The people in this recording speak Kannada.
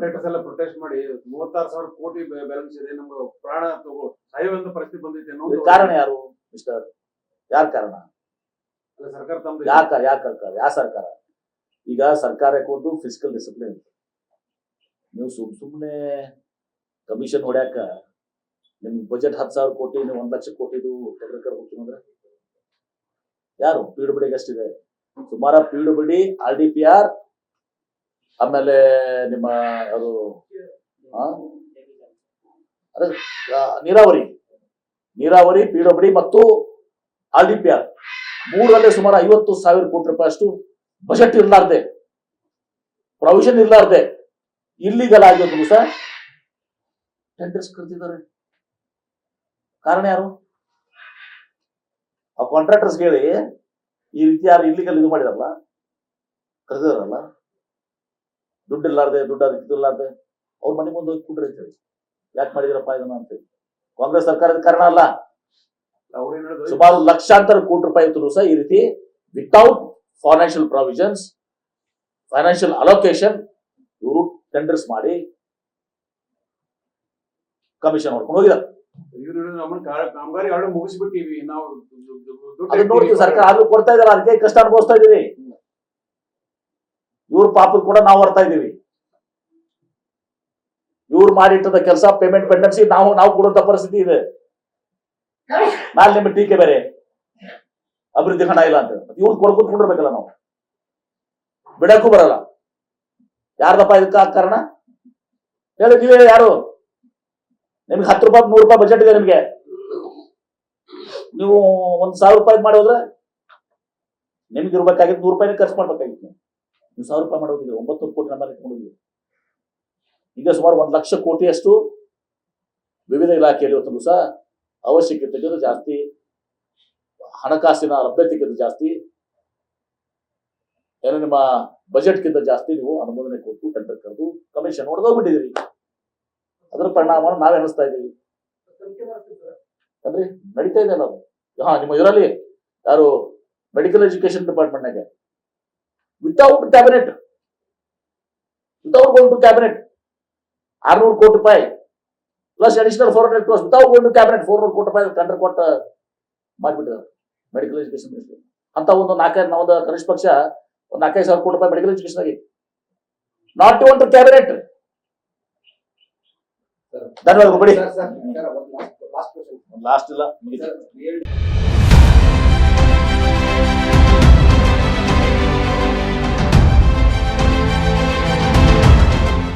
ಕಾಂಟ್ರಾಕ್ಟರ್ಸ್ ಎಲ್ಲ ಪ್ರೊಟೆಸ್ಟ್ ಮಾಡಿ 36,000 ಕೋಟಿ ಬ್ಯಾಲೆನ್ಸ್ ಇದೆ, ನಮ್ಗೆ ಪ್ರಾಣ ಸಾಯುವಂತ ಪರಿಸ್ಥಿತಿ ಬಂದೈತೆ ಅನ್ನೋದು ಕಾರಣ ಯಾರು ಮಿಸ್ಟರ್? ಯಾರ ಕಾರಣ? ಸರ್ಕಾರ ತಮ್ಮದು. ಯಾವ ಸರ್ಕಾರ? ಈಗ ಸರ್ಕಾರಕ್ಕೆ ಒಂದು ಫಿಸಿಕಲ್ ಡಿಸಿಪ್ಲಿನ್ ಇತ್ತು. ನೀವು ಸುಮ್ಮನೆ ಕಮಿಷನ್ ಹೊಡ್ಯಾಕ ನಿಮ್ಗೆ ಬಜೆಟ್ 10,000 ಕೋಟಿ 1 ಲಕ್ಷ ಕೋಟಿದು ಟೆಂಡರ್ ಹೋಗ್ತೀನಿ ಅಂದ್ರೆ ಯಾರು? PWD ಎಷ್ಟಿದೆ? ಸುಮಾರು PWD, RDPR, ಆಮೇಲೆ ನಿಮ್ಮ ಅದು ನೀರಾವರಿ, PWD ಮತ್ತು RDPR ಮೂರಲ್ಲೇ ಸುಮಾರು 50,000 ಕೋಟಿ ರೂಪಾಯಿ ಅಷ್ಟು ಬಜೆಟ್ ಇರ್ಲಾರ್ದೆ, ಪ್ರೊವಿಷನ್ ಇರ್ಲಾರ್ದೆ ಇಲ್ಲಿಗಲ್ ಆಗಿರೋದು ಸರ್ ಟೆಂಡರ್ಸ್ ಕರೆದಿದ್ದಾರೆ. ಕಾರಣ ಯಾರು? ಆ ಕಾಂಟ್ರಾಕ್ಟರ್ಸ್ ಹೇಳಿ ಈ ರೀತಿ ಯಾರು ಇಲ್ಲಿಗಲ್ ಇದು ಮಾಡಿದಾರಲ್ಲ, ಕರೆದಿದಾರಲ್ಲ, ದುಡ್ಡು ಇರ್ಲಾರ್ದೆ, ಇರ್ಲಾರ್ದೆ ಅವ್ರ ಮನೆ ಮುಂದೆ ಹೋಗಿ ಕೂಡ್ರಿ ಅಂತ ಹೇಳಿ ಯಾಕೆ ಮಾಡಿದ್ರಪ್ಪ ಇದನ್ನ ಅಂತೇಳಿ. ಕಾಂಗ್ರೆಸ್ ಸರ್ಕಾರದ ಕಾರಣ ಅಲ್ಲ. ಸುಮಾರು ಲಕ್ಷಾಂತರ ಕೋಟಿ ರೂಪಾಯಿ ಇತ್ತು ಸಹ ಈ ರೀತಿ without financial provisions, financial allocation ಇವರು ಟೆಂಡರ್ಸ್ ಮಾಡಿ ಕಮಿಷನ್ ಹೊಡ್ಕೊಂಡು ಹೋಗಿದ್ದಾರೆ. ಕಾಮಗಾರಿ ಆರ್ಡರ್ ಮುಗಿಸ್ಬಿಟ್ಟಿವಿ ನಾವು, ಅದನ್ನ ನೋಡ್ತೀವಿ. ಸರ್ಕಾರ ಆದ್ರೂ ಕೊಡ್ತಾ ಇದಾರೆ, ಅದಕ್ಕೆ ಕಷ್ಟ ಅನುಭವಿಸ್ತಾ ಇದೀವಿ. ಇವ್ರ ಪಾಪದ ಕೂಡ ನಾವು ಬರ್ತಾ ಇದೀವಿ. ಇವ್ರು ಮಾಡಿಟ್ಟದ ಕೆಲಸ ಪೇಮೆಂಟ್ ಪೆಂಡೆನ್ಸಿ ನಾವು ಕೊಡುವಂತ ಪರಿಸ್ಥಿತಿ ಇದೆ. ನಾಳೆ ನಿಮ್ಮ ಟೀಕೆ ಬೇರೆ, ಅಭಿವೃದ್ಧಿ ಹಣ ಇಲ್ಲ ಅಂತ ಇವ್ರು ಕೊಡ್ಕೊಂಡಿರ್ಬೇಕಲ್ಲ, ನಾವು ಬಿಡಕ್ಕೂ ಬರಲ್ಲ. ಯಾರ್ದಪ್ಪ ಇದಕ್ಕ ಕಾರಣ ಹೇಳಿ? ನೀವೇ ಯಾರು? ನಿಮ್ಗೆ 10 ರೂಪಾಯಿ 100 ರೂಪಾಯಿ ಬಜೆಟ್ ಇದೆ ನಿಮ್ಗೆ, ನೀವು 1,000 ರೂಪಾಯಿ ಮಾಡಿ ಹೋದ್ರೆ ನಿಮ್ಗೆ ಇರ್ಬೇಕಾಗಿತ್ತು 100 ರೂಪಾಯಿನೇ ಖರ್ಚು ಮಾಡ್ಬೇಕಾಗಿತ್ತು. ನೀವು 1,000 ರೂಪಾಯಿ ಮಾಡೋಗಿದ್ರು 9 ಕೋಟಿ ನಮ್ಮಲ್ಲಿ ಇಟ್ಕೊಂಡಿದ್ವಿ. ಈಗ ಸುಮಾರು 1 ಲಕ್ಷ ಕೋಟಿಯಷ್ಟು ವಿವಿಧ ಇಲಾಖೆಯಲ್ಲಿ ಇವತ್ತು ಸಹ ಅವಶ್ಯಕತೆಗಿಂತ ಜಾಸ್ತಿ, ಹಣಕಾಸಿನ ಲಭ್ಯತೆಗಿಂತ ಜಾಸ್ತಿ, ಏನೋ ನಿಮ್ಮ ಬಜೆಟ್ಗಿಂತ ಜಾಸ್ತಿ ನೀವು ಅನುಮೋದನೆ ಕೊಟ್ಟು ಟೆಂಡರ್ ಕರೆದು ಕಮಿಷನ್ ಹೊಡೆದೋಗ್ಬಿಟ್ಟಿದ್ದೀರಿ. ಅದರ ಪರಿಣಾಮವನ್ನು ನಾವೇ ಅನಿಸ್ತಾ ಇದ್ದೀವಿ. ಅಂದ್ರೆ ನಡೀತಾ ಇದೆ ನಾವು. ನಿಮ್ಮ ಇದರಲ್ಲಿ ಯಾರು ಮೆಡಿಕಲ್ ಎಜುಕೇಶನ್ ಡಿಪಾರ್ಟ್ಮೆಂಟ್ನಾಗೆ ವಿತೌಟ್ ಕ್ಯಾಬಿನೆಟ್ 600 ಕೋಟಿ ರೂಪಾಯಿ plus additional 400 crores without going to cabinet 400 ಕೋಟಿ ರೂಪಾಯಿ ಟೆಂಡರ್ ಕೊಟ್ಟು ಮಾಡಿಬಿಟ್ಟಿದ್ದಾರೆ ಮೆಡಿಕಲ್ ಎಜುಕೇಶನ್ ಮಿನಿಸ್ಟ್ರಿ ಅಂತ. ಒಂದು ಕನಿಷ್ಠ ಪಕ್ಷ 4,000 ಕೋಟಿ ರೂಪಾಯಿ ಮೆಡಿಕಲ್ ಎಜುಕೇಶನ್ ಆಗಿ ನಾಟ್ ಇವನ್ ಟು ಕ್ಯಾಬಿನೆಟ್. ಧನ್ಯವಾದಗಳು. ಬಿಡಿ, ಲಾಸ್ಟ್ ಇಲ್ಲ.